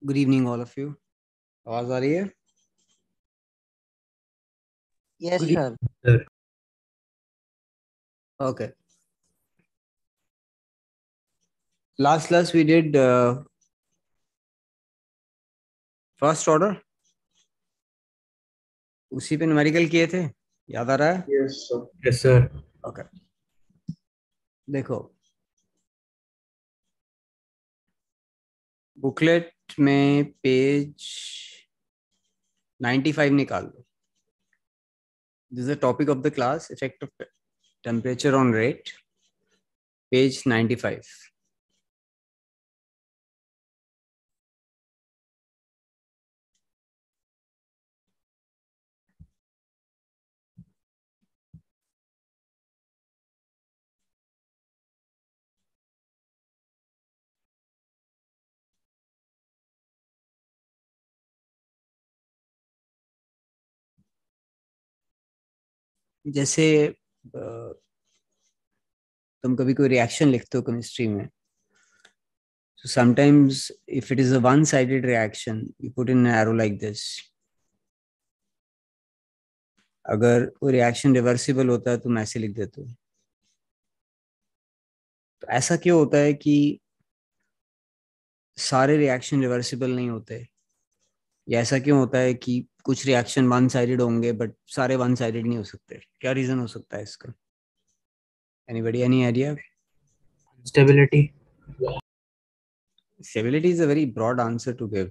Good evening all of you. आवाज आ रही है? Yes, Good sir. evening, sir. Okay. Last class we did first order. उसी पे numerical किए थे, याद आ रहा है? Yes, sir. Yes, sir. Okay, देखो बुकलेट में पेज 95 निकाल दो। This is the topic of the class, effect of temperature on rate, page 95। जैसे तुम कभी कोई रिएक्शन लिखते हो केमिस्ट्री में, so sometimes if it is a one sided reaction you put in an arrow like this. अगर वो reaction reversible होता है तुम ऐसे लिख देते हो। तो ऐसा क्यों होता है कि सारे रिएक्शन रिवर्सिबल नहीं होते, या ऐसा क्यों होता है कि कुछ रिएक्शन वन साइडेड होंगे बट सारे वन साइडेड नहीं हो सकते? क्या रीजन हो सकता है इसका? Anybody, any idea? Stability. Stability is a very broad answer to give.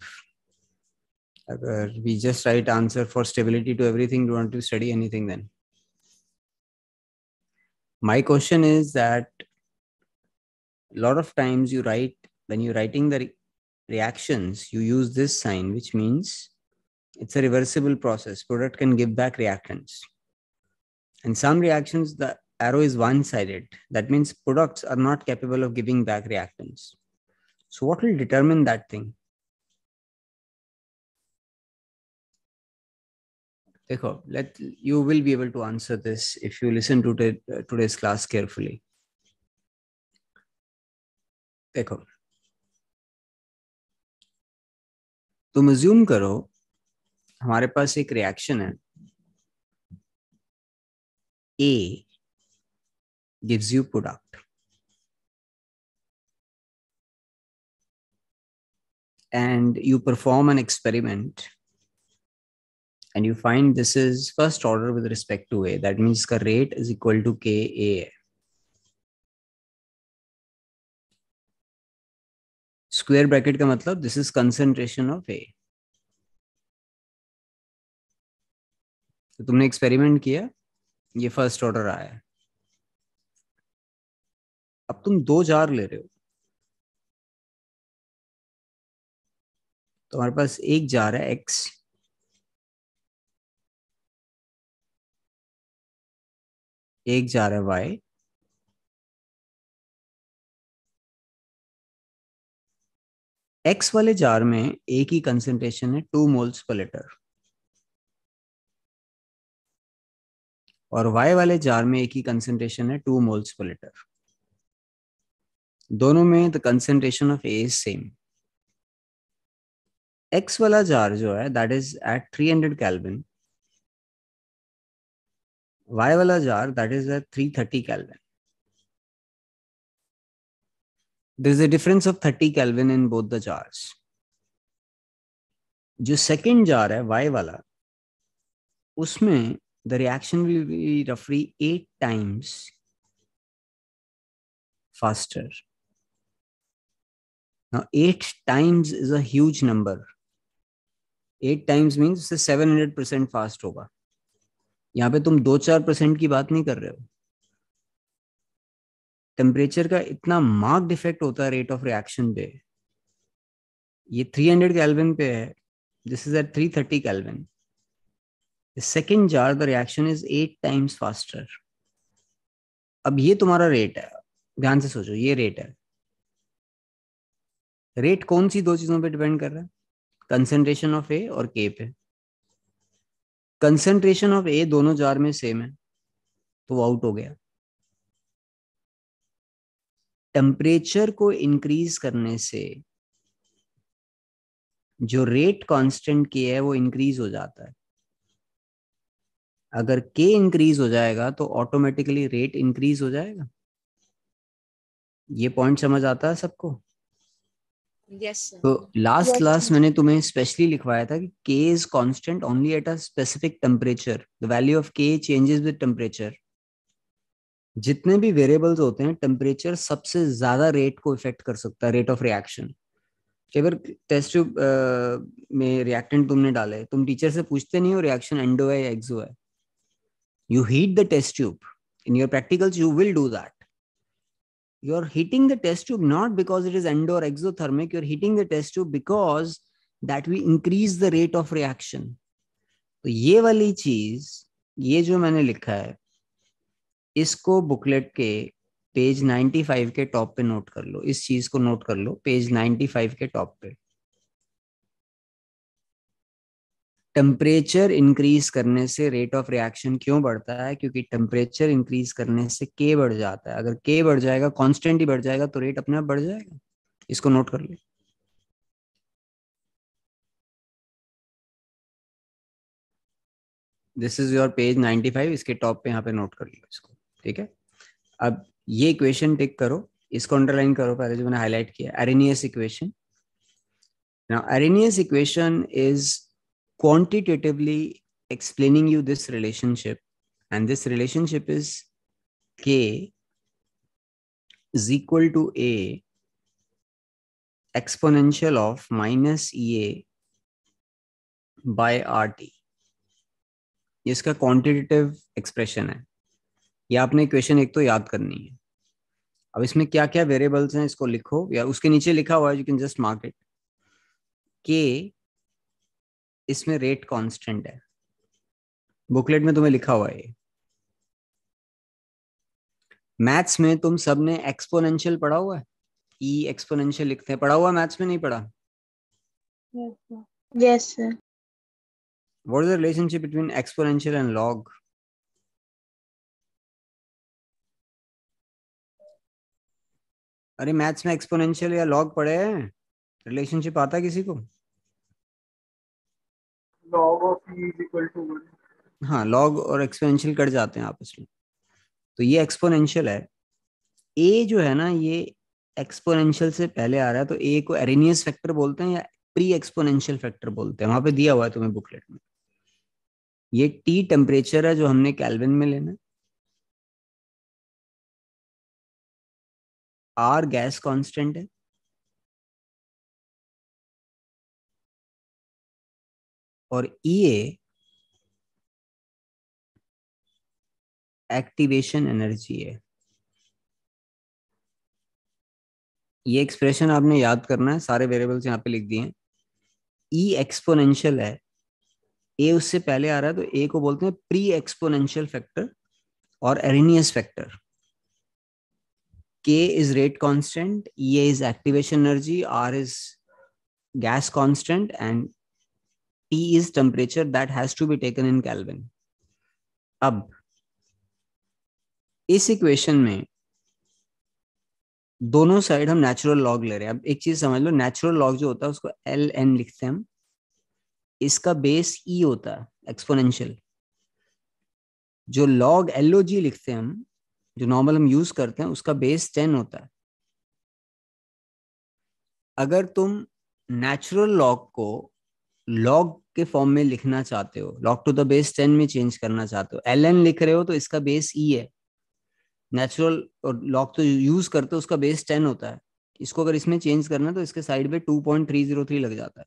अगर we just write answer for stability to everything, do want to study anything then? My question is that a lot of times you write, when you're writing the reactions, you use this sign, which means it's a reversible process. Product can give back reactants. And some reactions, the arrow is one-sided. That means products are not capable of giving back reactants. So what will determine that thing? देखो, you will be able to answer this if you listen to today's class carefully. देखो, तुम assume करो हमारे पास एक reaction है, A gives you product, and you perform an experiment and you find this is first order with respect to A. That means the rate is equal to Ka. Square bracket का मतलब this is concentration of ए। तो तुमने experiment किया, ये first order आया। अब तुम दो जार ले रहे हो, तुम्हारे पास एक जार है एक्स, एक जार है वाई, एक्स वाले जार में ए की कंसंट्रेशन है 2 मोल्स पर लीटर, और वाई वाले जार में ए की कंसंट्रेशन है 2 मोल्स पर लीटर। दोनों में the concentration of A is same. X वाला जार जो है that is at 300 kelvin, Y वाला जार that is at 330 kelvin. there is a difference of 30 Kelvin in both the jars. जो सेकेंड जार है वाई वाला, उसमें द रिएक्शन विल बी रफली 8 times faster. Now 8 times is a huge number. 8 times means उससे 700% fast होगा। यहाँ पे तुम 2-4% की बात नहीं कर रहे हो। टेम्परेचर का इतना मार्क्ड इफेक्ट होता है रेट ऑफ रिएक्शन पे। ये 300 केल्विन पे है, this is at 330 kelvin. The second jar the reaction is 8 times faster. अब ये तुम्हारा रेट है, ध्यान से सोचो, ये रेट है। रेट कौन सी दो चीजों पे डिपेंड कर रहा है? कंसंट्रेशन ऑफ ए और के पे। कंसंट्रेशन ऑफ ए दोनों जार में सेम है, तो वो आउट हो गया। टेम्परेचर को इंक्रीज करने से जो रेट कांस्टेंट के है वो इंक्रीज हो जाता है। अगर के इंक्रीज हो जाएगा तो ऑटोमेटिकली रेट इंक्रीज हो जाएगा। ये पॉइंट समझ आता है सबको? Yes, sir. तो लास्ट Yes, क्लास sir. मैंने तुम्हें स्पेशली लिखवाया था कि के is constant only at a specific temperature, the value of के चेंजेस विद टेम्परेचर। जितने भी वेरिएबल्स होते हैं, टेम्परेचर सबसे ज्यादा रेट को इफेक्ट कर सकता है, रेट ऑफ रिएक्शन। अगर टेस्ट ट्यूब में रिएक्टेंट तुमने डाले, तुम टीचर से पूछते नहीं हो रिएक्शन एंडो है या एक्सो है। You heat the test tube in your practicals, you will do that. You are heating the test tube not because it is endo or exothermic. You are heating the test tube because that will increase the rate of reaction. तो ये वाली चीज, ये जो मैंने लिखा है, इसको बुकलेट के पेज 95 के टॉप पे नोट कर लो। इस चीज को नोट कर लो पेज 95 के टॉप पे। टेम्परेचर इंक्रीज करने से रेट ऑफ रिएक्शन क्यों बढ़ता है? क्योंकि टेम्परेचर इंक्रीज करने से के बढ़ जाता है। अगर के बढ़ जाएगा, कांस्टेंट ही बढ़ जाएगा, तो रेट अपने आप बढ़ जाएगा। इसको नोट कर लो। दिस इज योर पेज 95, इसके टॉप पे यहाँ पे नोट कर लो इसको, ठीक है। अब ये इक्वेशन टिक करो, इसको अंडरलाइन करो पहले जो मैंने हाईलाइट किया, Arrhenius equation. Now Arrhenius equation is quantitatively explaining you this relationship, and this relationship is K is equal to A exponential of minus EA by RT। ये इसका क्वांटिटेटिव एक्सप्रेशन है। ये आपने इक्वेशन एक तो याद करनी है। अब इसमें क्या क्या वेरिएबल्स हैं इसको लिखो, या उसके नीचे लिखा हुआ है, you can just mark it. के इसमें रेट कांस्टेंट है, बुकलेट में तुम्हें लिखा हुआ है। मैथ्स में तुम सबने एक्सपोनेंशियल पढ़ा हुआ है, ई एक्सपोनेंशियल लिखते हैं, पढ़ा हुआ मैथ्स में? नहीं पढ़ा? Yes, sir. Yes, sir. What is the relationship between exponential and log? अरे मैथ्स में एक्सपोनेंशियल या लॉग पढ़े हैं? रिलेशनशिप आता है किसी को? Log of e is equal to 1. हाँ, लॉग और एक्सपोनेंशियल कट जाते हैं आपस में, तो ये एक्सपोनेंशियल है। ए जो है ना, ये एक्सपोनेंशियल से पहले आ रहा है, तो ए को एरेनियस फैक्टर बोलते हैं या प्री एक्सपोनेंशियल फैक्टर बोलते हैं, वहां पे दिया हुआ है तुम्हें बुकलेट में। ये टी टेम्परेचर है जो हमने केल्विन में लेना है, आर गैस कांस्टेंट है, और ई एक्टिवेशन एनर्जी है। ये एक्सप्रेशन आपने याद करना है, सारे वेरिएबल्स यहाँ पे लिख दिए हैं। ई एक्सपोनेंशियल है, ए उससे पहले आ रहा है, तो ए को बोलते हैं प्री एक्सपोनेंशियल फैक्टर और Arrhenius factor. K is rate constant, E is activation energy, R is gas constant, and T is temperature that has to be taken in Kelvin। अब इस इक्वेशन में दोनों साइड हम नेचुरल लॉग ले रहे हैं। अब एक चीज समझ लो, नेचुरल लॉग जो होता है उसको ln लिखते हैं हम, इसका बेस e होता है एक्सपोनेंशियल। जो लॉग log लिखते हैं हम, जो नॉर्मल हम यूज करते हैं, उसका बेस 10 होता है। अगर तुम नेचुरल लॉग को लॉग के फॉर्म में लिखना चाहते हो, लॉग टू द बेस 10 में चेंज करना चाहते हो, ln लिख रहे हो, तो इसका बेस e है। नेचुरल और लॉग तो यूज करते हो, उसका बेस 10 होता है। इसको अगर इसमें चेंज करना है तो इसके साइड पे 2.303 लग जाता है।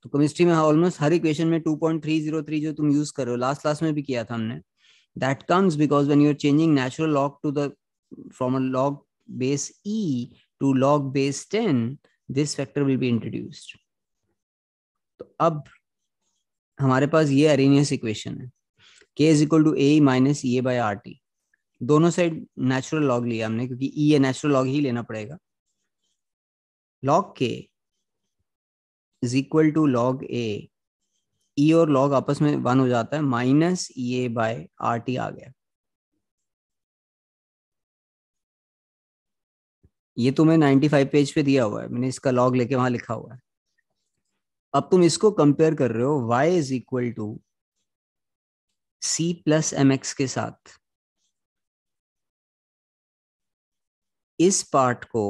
तो केमिस्ट्री में ऑलमोस्ट हर इक्वेशन में 2.303 जो तुम यूज कर रहे हो, लास्ट क्लास में भी किया था हमने, that comes because when you are changing natural log to the from a log base e to log base 10, this factor will be introduced. तो अब हमारे पास ये अरेनियस इक्वेशन है, k is equal to A minus E A by R T. दोनों side natural log लिया हमने, क्योंकि ई है, नेचुरल लॉग ही लेना पड़ेगा। Log k is equal to log A, E और लॉग आपस में 1 हो जाता है, minus E A by R T आ गया। ये तुम्हें 95 पेज पे दिया हुआ है, मैंने इसका लॉग लेके वहां लिखा हुआ है। अब तुम इसको कंपेयर कर रहे हो y is equal to c plus M X के साथ। इस पार्ट को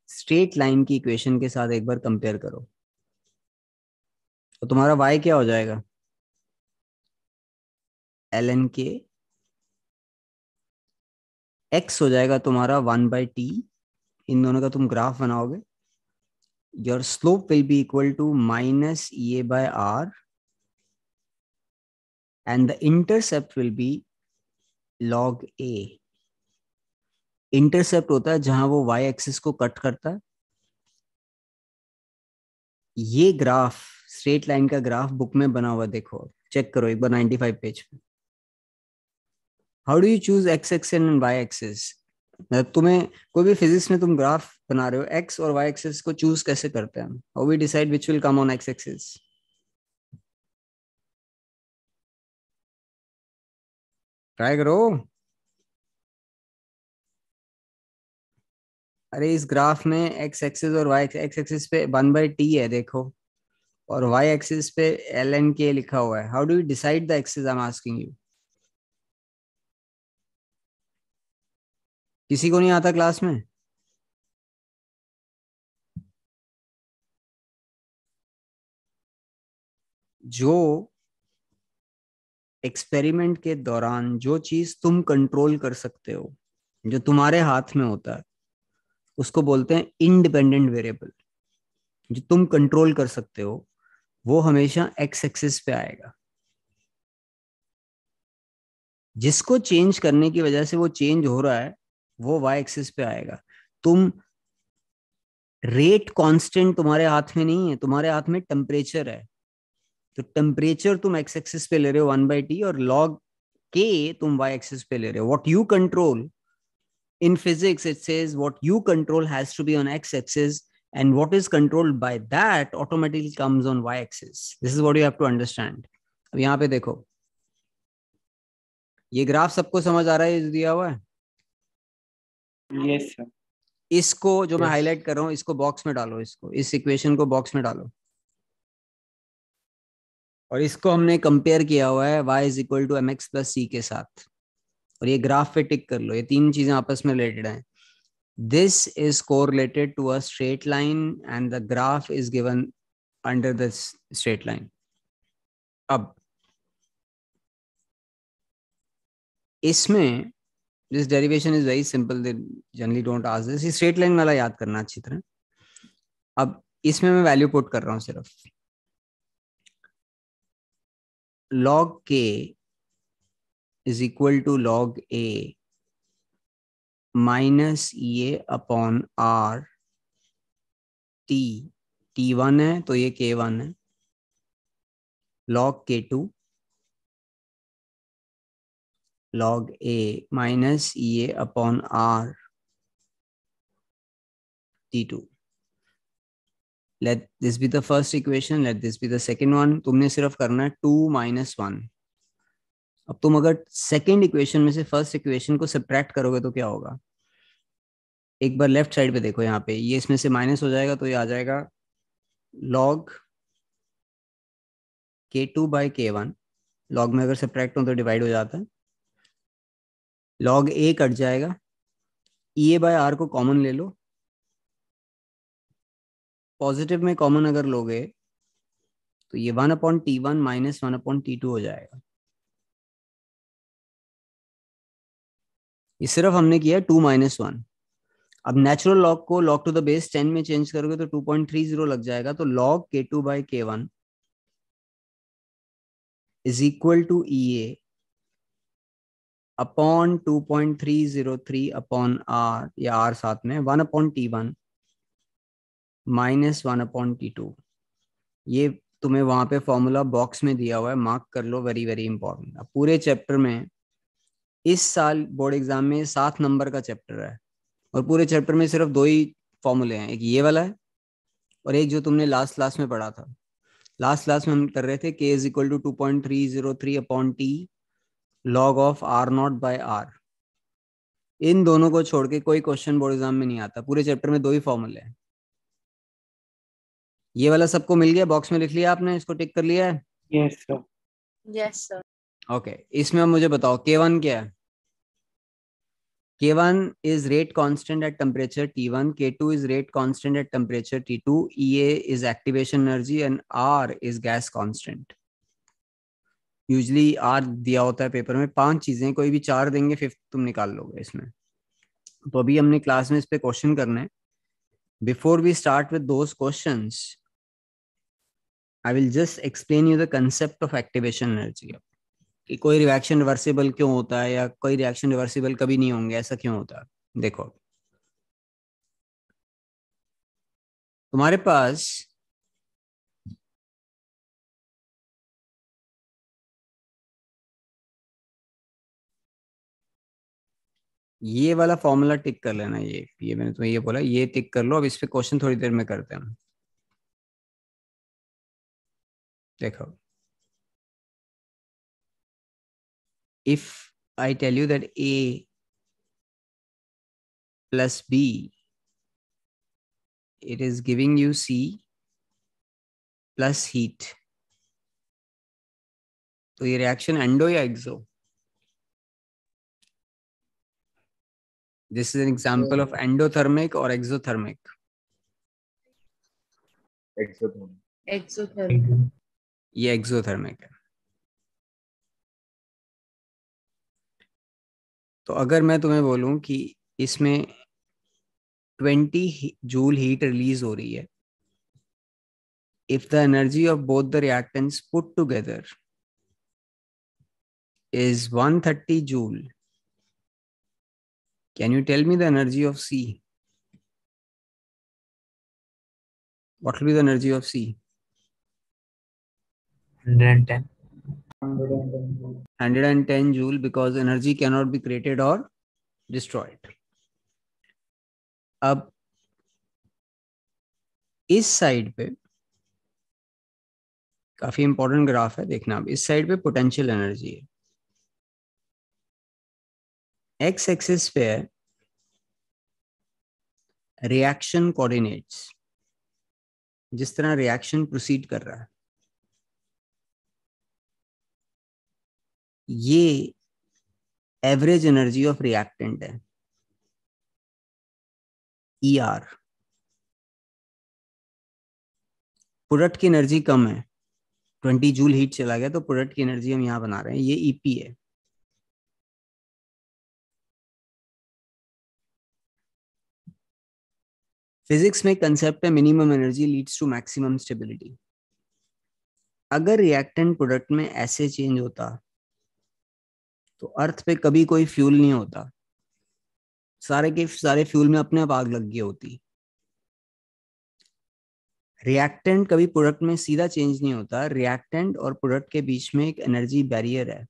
स्ट्रेट लाइन की इक्वेशन के साथ एक बार कंपेयर करो, तो तुम्हारा y क्या हो जाएगा? ln के, x हो जाएगा तुम्हारा 1/t। इन दोनों का तुम ग्राफ बनाओगे, your slope will be equal to minus EA/r and the intercept will be log a। Intercept होता है जहां वो y एक्सिस को कट करता है। ये ग्राफ, स्ट्रेट लाइन का ग्राफ बुक में बना हुआ, देखो चेक करो एक बार 95 पेज पे। How do you choose x axis and y axis? मतलब तुम्हें कोई भी फिजिक्स में तुम ग्राफ बना रहे हो, x और y एक्सिस को चूज कैसे करते हैं हम? How we decide which will come on x axis? Try करो। अरे इस ग्राफ में x एक्सिस और y एक्सिस पे 1/t है देखो, और y एक्सिस पे ln k लिखा हुआ है। How do you decide the axis? I am asking you. किसी को नहीं आता क्लास में? जो एक्सपेरिमेंट के दौरान जो चीज तुम कंट्रोल कर सकते हो, जो तुम्हारे हाथ में होता है, उसको बोलते हैं इंडिपेंडेंट वेरिएबल। जो तुम कंट्रोल कर सकते हो वो हमेशा एक्स एक्सिस पे आएगा। जिसको चेंज करने की वजह से वो चेंज हो रहा है वो वाई एक्सिस पे आएगा। तुम रेट कांस्टेंट तुम्हारे हाथ में नहीं है, तुम्हारे हाथ में टेम्परेचर है। तो टेम्परेचर तुम एक्स एक्सिस पे ले रहे हो 1/t, और लॉग के तुम वाई एक्सिस पे ले रहे हो। What you control in physics, it says what you control has to be on x axis, and what is controlled by that automatically comes on y axis. This is what you have to understand. अब यहाँ पे देखो, ये graph सबको समझ आ रहा है? दिया हुआ है। Yes, sir. इसको जो मैं Yes. हाईलाइट कर रहा हूँ, इसको बॉक्स में डालो, इसको, इस इक्वेशन को बॉक्स में डालो, और इसको हमने कंपेयर किया हुआ है y is equal to mx plus c के साथ, और ये ग्राफ पे टिक कर लो। ये तीन चीजें आपस में रिलेटेड हैं। This is correlated to a straight line and the graph is given under this straight line. अब इसमें this derivation is very simple. They generally don't ask this. ये straight line वाला याद करना अच्छी तरह। अब इसमें मैं वैल्यू पुट कर रहा हूं सिर्फ। log k is equal to log a minus EA upon r t। t1 है तो ये k1 है, log k2 log a minus EA upon r t2। Let this be the first equation, let this be the second one। तुमने सिर्फ करना है 2 - 1। अब तुम अगर सेकेंड इक्वेशन में से फर्स्ट इक्वेशन को सब्ट्रैक्ट करोगे तो क्या होगा? एक बार लेफ्ट साइड पे देखो, यहाँ पे ये इसमें से माइनस हो जाएगा, तो ये आ जाएगा log k2/k1। log में अगर सब्ट्रैक्ट हो तो डिवाइड हो जाता है, log a कट जाएगा, EA/r को कॉमन ले लो। पॉजिटिव में कॉमन अगर लोगे तो ये 1/t1 - 1/t2 हो जाएगा। ये सिर्फ हमने किया 2 - 1। अब नेचुरल लॉग को log टू द बेस 10 में चेंज करोगे तो 2.30 लग जाएगा। तो log k2/k1 is equal to EA upon 2.303 upon r, या r साथ में 1/t1 - 1/t2। ये तुम्हें वहां पे फॉर्मूला बॉक्स में दिया हुआ है, मार्क कर लो, वेरी वेरी इंपॉर्टेंट। अब पूरे चैप्टर में इस साल बोर्ड एग्जाम में 7 नंबर का चैप्टर है, और पूरे चैप्टर में सिर्फ 2 ही फॉर्मूले हैं, एक ये वाला है और एक जो तुमने लास्ट क्लास में पढ़ा था। लास्ट क्लास में हम कर रहे थे k is equal to 2.303 upon t log of r0/r। इन दोनों को छोड़ के कोई क्वेश्चन बोर्ड एग्जाम में नहीं आता। पूरे चैप्टर में 2 ही फॉर्मूले हैं। ये वाला सबको मिल गया, बॉक्स में लिख लिया आपने, इसको टिक कर लिया है? Yes, sir. Yes, sir. Okay, इसमें अब मुझे बताओ K1 क्या है? K1 is rate constant at temperature T1, K2 is rate constant at temperature T2, EA is activation energy and R is gas constant. Usually R दिया होता है paper में, 5 चीजें, कोई भी 4 देंगे, फिफ्थ तुम निकाल लोगे इसमें। तो अभी हमने क्लास में इस पे क्वेश्चन करने हैं। Before we start with those questions, I will just explain you the concept of activation energy. कि कोई रिएक्शन रिवर्सिबल क्यों होता है, या कोई रिएक्शन रिवर्सिबल कभी नहीं होंगे, ऐसा क्यों होता है? देखो, तुम्हारे पास ये वाला फॉर्मूला टिक कर लेना। ये मैंने तुम्हें ये बोला, ये टिक कर लो। अब इस पे क्वेश्चन थोड़ी देर में करते हैं। देखो, if I tell you that A plus B, it is giving you C plus heat, तो ये रिएक्शन एंडो या exo? This is an example of endothermic और एक्सोथर्मिक। Exothermic. ये एक्सोथर्मिक है। तो अगर मैं तुम्हें बोलूं कि इसमें 20 जूल हीट रिलीज हो रही है, if the energy of both the reactants put together is 130 joule, can you tell me the energy of C? What will be the energy of C? 110. 110 joule, because energy cannot be created or destroyed. अब इस side पे काफी important graph है, देखना। अब इस side पे potential energy है, एक्स एक्सिस पे है रिएक्शन कोऑर्डिनेट्स, जिस तरह रिएक्शन प्रोसीड कर रहा है। ये एवरेज एनर्जी ऑफ रिएक्टेंट है, ER। प्रोडक्ट की एनर्जी कम है, 20 जूल हीट चला गया, तो प्रोडक्ट की एनर्जी हम यहां बना रहे हैं, ये EP है। फिजिक्स में कंसेप्ट है minimum energy leads to maximum stability. अगर रिएक्टेंट प्रोडक्ट में ऐसे चेंज होता तो अर्थ पे कभी कोई फ्यूल नहीं होता, सारे के सारे फ्यूल में अपने आप आग लग गई होती। रिएक्टेंट कभी प्रोडक्ट में सीधा चेंज नहीं होता, रिएक्टेंट और प्रोडक्ट के बीच में एक एनर्जी बैरियर है।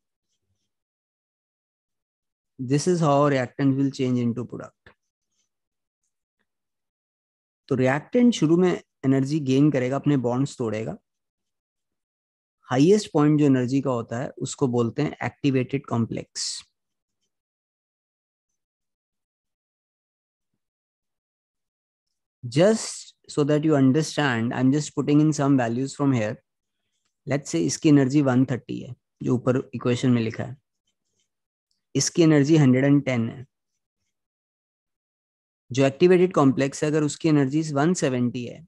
This is how reactant will change into product. तो रिएक्टेंट शुरू में एनर्जी गेन करेगा, अपने बॉन्ड्स तोड़ेगा। हाईएस्ट पॉइंट जो एनर्जी का होता है उसको बोलते हैं activated complex. Just so that you understand, I'm just putting in some values from here. Let's say इसकी एनर्जी 130 है, जो ऊपर इक्वेशन में लिखा है। इसकी एनर्जी 110 है। जो एक्टिवेटेड कॉम्प्लेक्स है, अगर उसकी एनर्जी 170 है,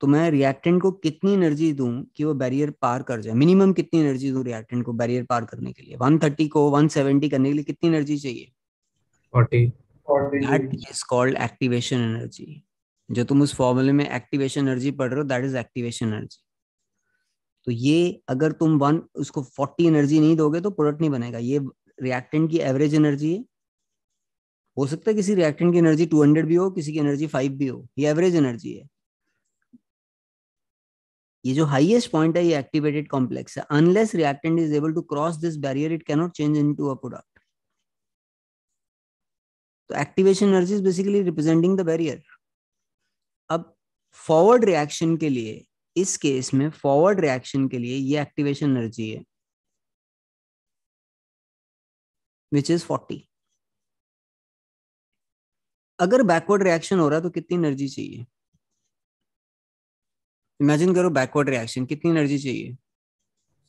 तो मैं रिएक्टेंट को कितनी एनर्जी दूं कि वो बैरियर पार कर जाए? मिनिमम कितनी एनर्जी दूं रिएक्टेंट को बैरियर पार करने के लिए? 130 को 170 करने के लिए कितनी एनर्जी चाहिए? 40. That is called activation energy. जो तुम उस फॉर्मूले में एक्टिवेशन एनर्जी पढ़ रहे हो, दैट इज एक्टिवेशन एनर्जी। तो ये अगर तुम उसको 40 एनर्जी नहीं दोगे तो प्रोडक्ट नहीं बनेगा। ये रिएक्टेंट की एवरेज एनर्जी है। हो सकता है किसी रिएक्टेंट की एनर्जी 200 भी हो, किसी की एनर्जी 5 भी हो, ये एवरेज एनर्जी है। ये जो हाईएस्ट पॉइंट है, ये एक्टिवेटेड कॉम्प्लेक्स है। Unless reactant is able to cross this barrier, it cannot change into a product. तो activation energy is basically representing the barrier. अब फॉरवर्ड रिएक्शन के लिए, इस केस में फॉरवर्ड रिएक्शन के लिए ये एक्टिवेशन एनर्जी है, विच इज 40। अगर बैकवर्ड रिएक्शन हो रहा है तो कितनी एनर्जी चाहिए? इमेजिन करो बैकवर्ड रिएक्शन, कितनी एनर्जी चाहिए?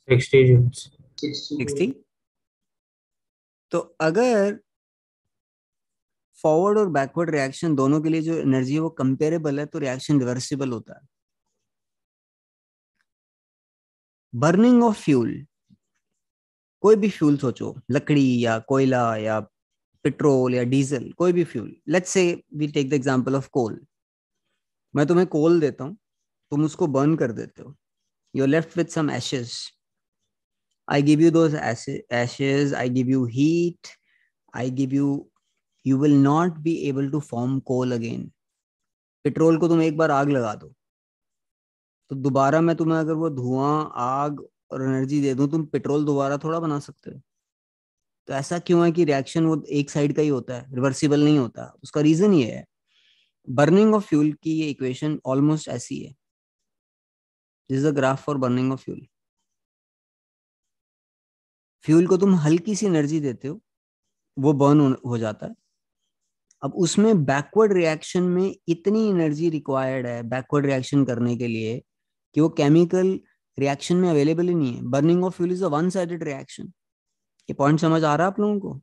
60 joules. 60। तो अगर फॉरवर्ड और बैकवर्ड रिएक्शन दोनों के लिए जो एनर्जी है वो कंपेरेबल है तो रिएक्शन रिवर्सिबल होता है। बर्निंग ऑफ फ्यूल, कोई भी फ्यूल सोचो, लकड़ी या कोयला या पेट्रोल या डीजल, कोई भी fuel. Let's say we take the example of coal. मैं तुम्हें कोल देता हूं, तुम उसको बर्न कर देते हो, you are left with some ashes. I give you those ashes, I give you heat, I give you will not be able to form coal again. Petrol को तुम एक बार आग लगा दो तो दोबारा मैं तुम्हें अगर वो धुआं, आग और एनर्जी दे दूं, तुम पेट्रोल दोबारा थोड़ा बना सकते हो। तो ऐसा क्यों है कि रिएक्शन वो एक साइड का ही होता है, रिवर्सिबल नहीं होता? उसका रीजन ये है, बर्निंग ऑफ फ्यूल की ये इक्वेशन ऑलमोस्ट ऐसी है। This is the graph for burning of fuel. Fuel को तुम हल्की सी एनर्जी देते हो, वो बर्न हो जाता है। अब उसमें बैकवर्ड रिएक्शन में इतनी एनर्जी रिक्वायर्ड है बैकवर्ड रिएक्शन करने के लिए कि वो केमिकल रिएक्शन में अवेलेबल ही नहीं है। Burning of fuel is a one sided reaction. ये पॉइंट समझ आ रहा है आप लोगों को?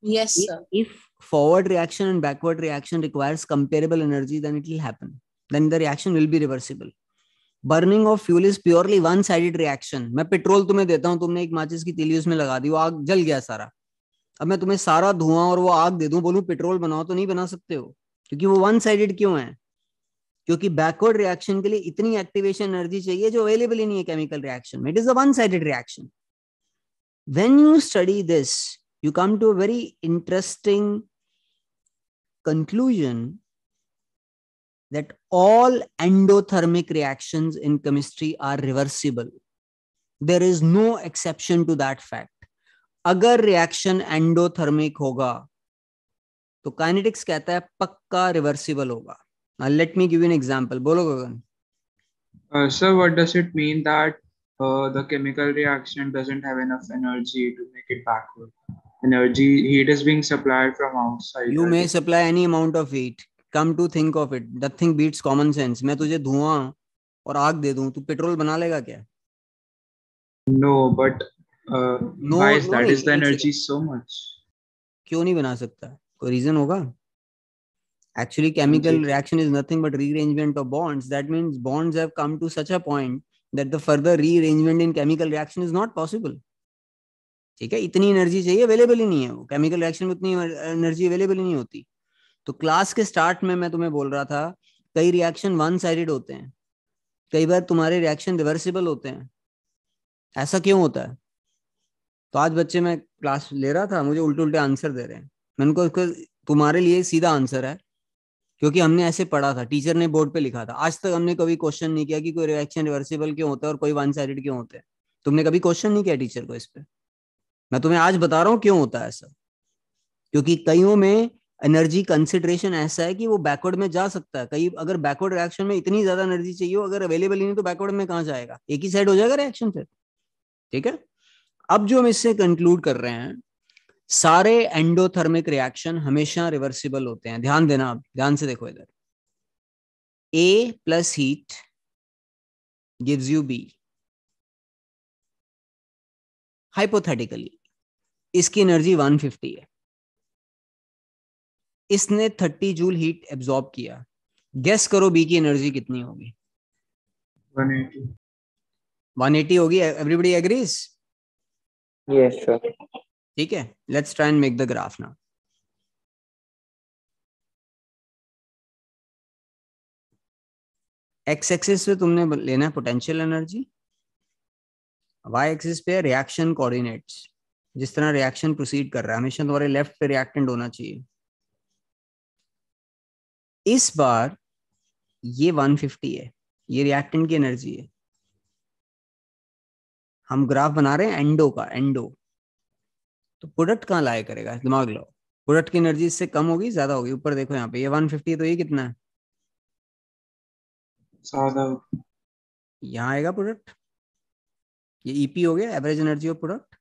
Yes, sir. If forward reaction and backward reaction requires comparable energy, then it will happen. Then the reaction will be reversible. Burning of fuel is purely one-sided reaction. मैं petrol तुम्हें देता हूं, तुमने एक माचिस की तीली उसमें लगा दी, वो आग जल गया सारा। अब मैं तुम्हें सारा धुआं और वो आग दे दूं, बोलूं पेट्रोल बनाओ, तो नहीं बना सकते हो, क्योंकि वो वन साइडेड क्यों है? क्योंकि बैकवर्ड रिएक्शन के लिए इतनी एक्टिवेशन एनर्जी चाहिए जो अवेलेबल ही नहीं है केमिकल रिएक्शन में। It is a one sided reaction. When you study this, you come to a very interesting conclusion that all endothermic reactions in chemistry are reversible. There is no exception to that fact. अगर reaction endothermic होगा तो kinetics कहता है पक्का reversible होगा। Now let me give you an example. बोलो गगन। Sir, what does it mean that the chemical reaction doesn't have enough energy to make it backward? Heat is being supplied from outside. You may supply any amount of heat. Come to think of it, nothing beats common sense. मैं तुझे धुआं और आग दे दूं, तू petrol बना लेगा क्या? No, but No, why is no, that? नहीं, Is the एक energy second. so much? क्यों नहीं बना सकता? कोई रीजन होगा? Actually, chemical reaction is nothing but rearrangement of bonds. That means bonds have come to such a point that the further rearrangement in chemical reaction is not possible. ठीक है, इतनी energy चाहिए, अवेलेबल ही नहीं है। वो chemical reaction में उतनी energy available ही नहीं होती। तो क्लास के स्टार्ट में मैं तुम्हें बोल रहा था, कई रिएक्शन वन साइडेड होते हैं, कई बार तुम्हारे रिएक्शन रिवर्सिबल होते हैं। ऐसा क्यों होता है? तो आज बच्चे, मैं क्लास ले रहा था, मुझे उल्टे उल्टे आंसर दे रहे हैं। मैंने कहा तुम्हारे लिए सीधा आंसर है, क्योंकि हमने ऐसे पढ़ा था, टीचर ने बोर्ड पे लिखा था। आज तक हमने कभी क्वेश्चन नहीं किया कि कोई रिएक्शन रिवर्सिबल क्यों होता है और कोई वन साइडेड क्यों होता है। तुमने कभी क्वेश्चन नहीं किया टीचर को इस पे। मैं तुम्हें आज बता रहा हूँ क्यों होता है ऐसा। क्योंकि कईयों में एनर्जी कंसिडरेशन ऐसा है कि वो बैकवर्ड में जा सकता है। कई अगर बैकवर्ड रिएक्शन में इतनी ज्यादा एनर्जी चाहिए, अगर अवेलेबल ही नहीं तो बैकवर्ड में कहाँ जाएगा? एक ही साइड हो जाएगा रिएक्शन फिर। ठीक है, अब जो हम इससे कंक्लूड कर रहे हैं, सारे एंडोथर्मिक रिएक्शन हमेशा रिवर्सिबल होते हैं। ध्यान देना, आप ध्यान से देखो इधर। A plus heat gives you B. Hypothetically, इसकी एनर्जी 150 है, इसने 30 जूल हीट एब्जॉर्ब किया। गेस करो बी की एनर्जी कितनी होगी? 180. 180 होगी। Everybody agrees? Yes, sir. ठीक है, let's try and make the graph now. X axis पे तुमने लेना है पोटेंशियल एनर्जी, वाई एक्सिस पे रिएक्शन कोऑर्डिनेट्स। जिस तरह रिएक्शन प्रोसीड कर रहा है, हमेशा तुम्हारे लेफ्ट पे रिएक्टेंट होना चाहिए। इस बार ये 150 है, ये रिएक्टेंट की एनर्जी है। हम ग्राफ बना रहे हैं एंडो का, एंडो। तो प्रोडक्ट कहाँ लाया करेगा? दिमाग लो। प्रोडक्ट की एनर्जी इससे कम होगी, ज्यादा होगी? ऊपर देखो यहाँ पे, ये 150 है तो ये कितना है? यहाँ आएगा प्रोडक्ट, ये ईपी हो गया, एवरेज एनर्जी ऑफ प्रोडक्ट।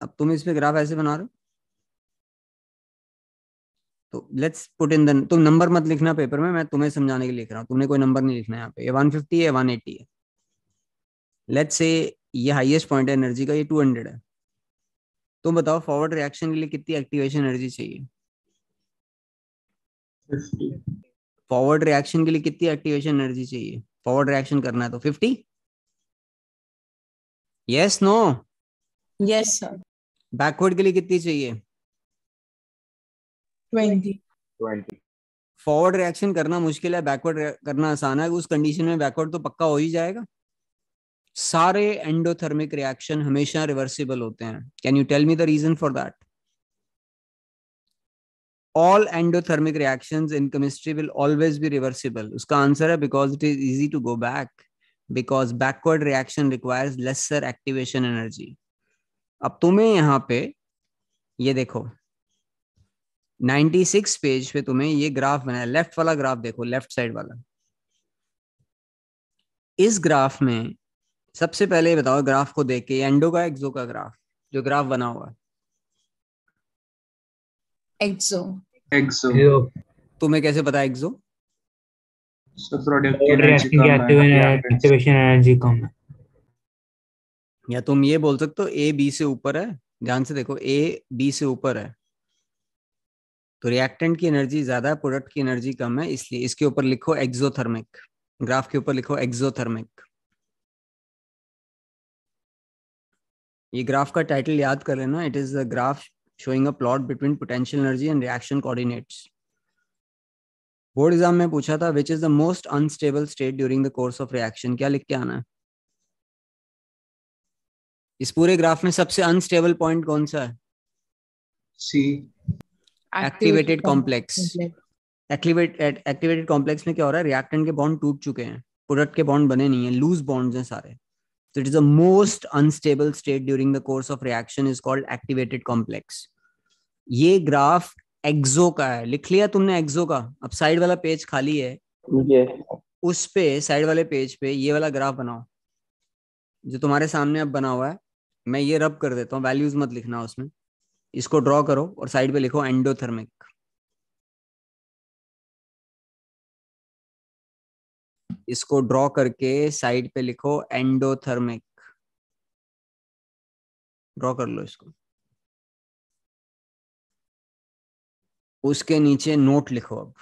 अब तुम इस पे ग्राफ ऐसे बना रहे हो, तो लेट्स पुट इन द, तुम नंबर मत लिखना पेपर में, मैं तुम्हें समझाने के लिए लिख रहा हूँ, तुमने कोई नंबर नहीं लिखना है यहाँ पे। ये 150 है, 180 है, लेट्स से ये हाईएस्ट पॉइंट है एनर्जी का, ये 200 है। तुम बताओ फॉरवर्ड रिएक्शन के लिए कितनी एक्टिवेशन एनर्जी चाहिए? 50. फॉरवर्ड रिएक्शन के लिए कितनी एक्टिवेशन एनर्जी चाहिए? फॉरवर्ड रिएक्शन करना है तो 50? Yes no? Yes, sir. Backward के लिए कितनी चाहिए? 20. 20. फॉरवर्ड रिएक्शन करना मुश्किल है, बैकवर्ड करना आसान है। उस कंडीशन में बैकवर्ड तो पक्का हो ही जाएगा। सारे एंडोथर्मिक रिएक्शन हमेशा रिवर्सिबल होते हैं। Can you tell me the reason for that? All endothermic reactions in chemistry will always be reversible. उसका आंसर है because it is easy to go back, because backward reaction requires lesser activation energy. अब तुम्हें यहाँ पे ये देखो 96 page पे तुम्हें ये ग्राफ बनाया, लेफ्ट वाला ग्राफ देखो, लेफ्ट साइड वाला। इस ग्राफ में सबसे पहले ये बताओ, ग्राफ को देख के, एंडो का एक्सो का ग्राफ, जो ग्राफ बना हुआ है, Exo. Exo. तुम्हें कैसे पता एक्सो? So product की फॉरवर्ड energy रिएक्शन की कम है, reactants. एक्टिवेशन एनर्जी कम है। या तुम ये बोल सकते हो ए बी से ऊपर है, ध्यान से देखो, ए बी से ऊपर है तो रिएक्टेंट की एनर्जी ज्यादा है, प्रोडक्ट की एनर्जी कम है, इसलिए इसके ऊपर लिखो एक्सोथर्मिक, ग्राफ के ऊपर लिखो एक्सोथर्मिक। ये ग्राफ का टाइटल याद कर लेना, it is the graph showing a plot between potential energy and reaction coordinates. Board exam में पूछा था which is the most unstable state during the course of reaction, क्या लिख के आना है? इस पूरे ग्राफ में सबसे अनस्टेबल पॉइंट कौन सा है? C. Activated complex. Activated complex में क्या हो रहा है? रिएक्टेंट के बॉन्ड टूट चुके हैं, प्रोडक्ट के बॉन्ड बने नहीं है, लूज बॉन्ड्स हैं सारे। So it is the most unstable state during the course of reaction is called activated complex. ये ग्राफ एक्सो का है, लिख लिया तुमने एक्सो का? अब साइड वाला पेज खाली है, Yes. उस पे साइड वाले पेज पे ये वाला ग्राफ बनाओ जो तुम्हारे सामने अब बना हुआ है। मैं ये रब कर देता हूँ, वैल्यूज मत लिखना उसमें, इसको ड्रॉ करो और साइड पे लिखो एंडोथर्मिक। इसको ड्रॉ करके साइड पे लिखो एंडोथर्मिक, ड्रॉ कर लो इसको। उसके नीचे नोट लिखो अब।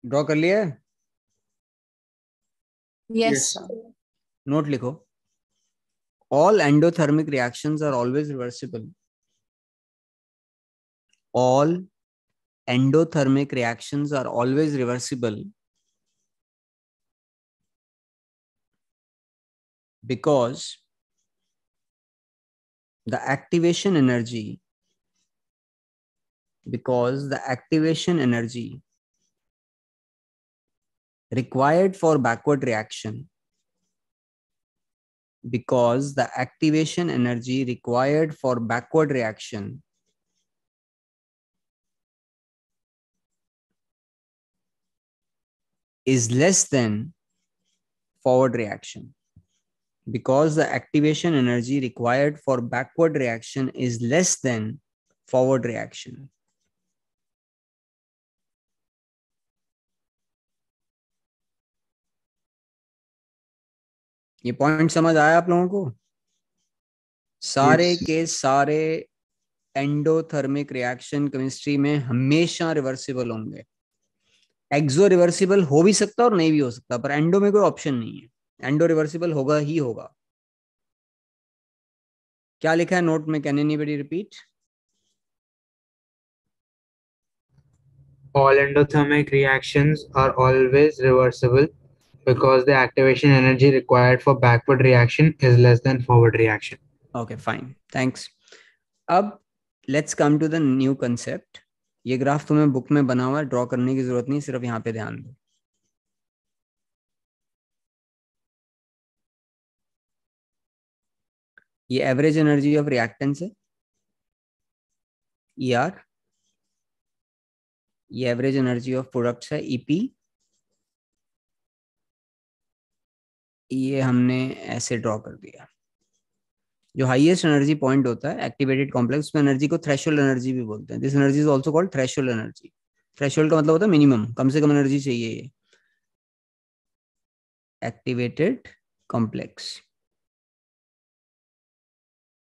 ड्रॉ कर लिया है? Yes, Yes. sir. नोट लिखो, all endothermic reactions are always reversible. All endothermic reactions are always reversible because the activation energy required for backward reaction is less than forward reaction. Because the activation energy required for backward reaction is less than forward reaction. ये point समझ आया आप लोगों को? सारे Yes. के सारे endothermic reaction chemistry में हमेशा रिवर्सिबल होंगे। एक्सो रिवर्सिबल हो भी सकता और नहीं भी हो सकता, पर एंडो में कोई ऑप्शन नहीं है, एंडो रिवर्सिबल होगा ही होगा। क्या लिखा है नोट में? Can anybody repeat? All endothermic reactions are always reversible because the activation energy required for backward reaction is less than forward reaction. Okay, fine, thanks. अब let's come to the new concept. ये graph तुम्हें book में बना हुआ है, draw करने की जरूरत नहीं, सिर्फ यहाँ पे ध्यान दो। ये एवरेज एनर्जी ऑफ रिएक्टेंस है ER, ये एवरेज एनर्जी ऑफ प्रोडक्ट्स है EP। ये हमने ऐसे ड्रॉ कर दिया। जो हाईएस्ट एनर्जी पॉइंट होता है एक्टिवेटेड कॉम्प्लेक्स में, एनर्जी को थ्रेशोल्ड एनर्जी भी बोलते हैं। This energy is also called threshold energy. Threshold का मतलब होता है मिनिमम, कम से कम एनर्जी चाहिए ये एक्टिवेटेड कॉम्प्लेक्स।